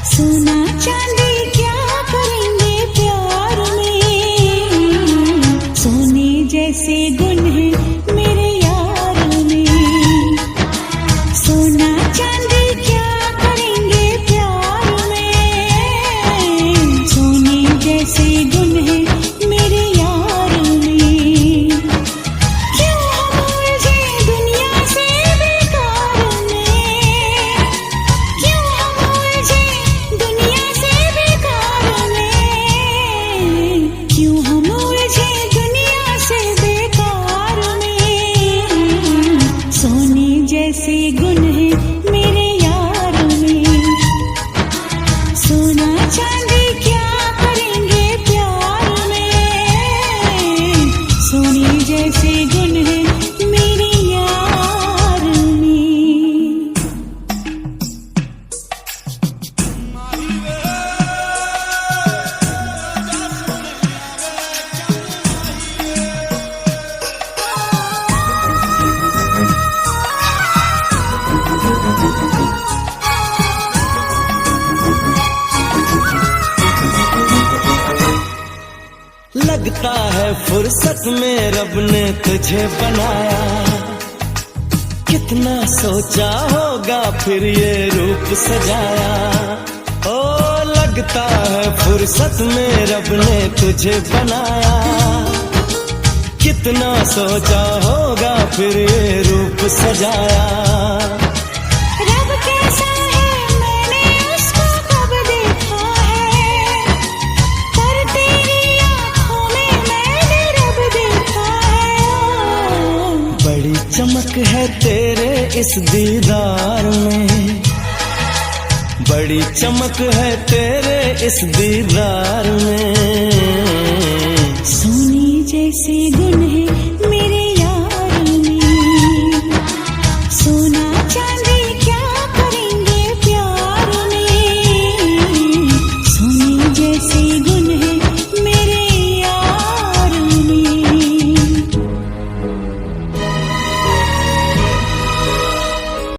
सोना चांदी क्या करेंगे प्यार में, सोने जैसे गुण है मेरे यार में। सोना चांदी क्या करेंगे प्यार में, सोने जैसे गुण है मेरे यार में। क्यों हम उलझे दुनिया से बेकार में, क्यों हम उलझे दुनिया से बेकार में, क्यों हम उलझे दुनिया से बेकार में। सोने जैसे गुण है मेरे यार में। सोना चांदी क्या करेंगे प्यार में, सोने जैसे गुण है मेरे यार में। लगता है फुर्सत में रब ने तुझे बनाया, कितना सोचा होगा फिर ये रूप सजाया। ओ लगता है फुर्सत में रब ने तुझे बनाया, कितना सोचा होगा फिर ये रूप सजाया। रब कैसा है मैंने उसको कब देखा है, पर तेरी आँखों में मैंने रब देखा है। बड़ी चमक है तेरे इस दीदार में, बड़ी चमक है तेरे इस दीदार में। सोने जैसे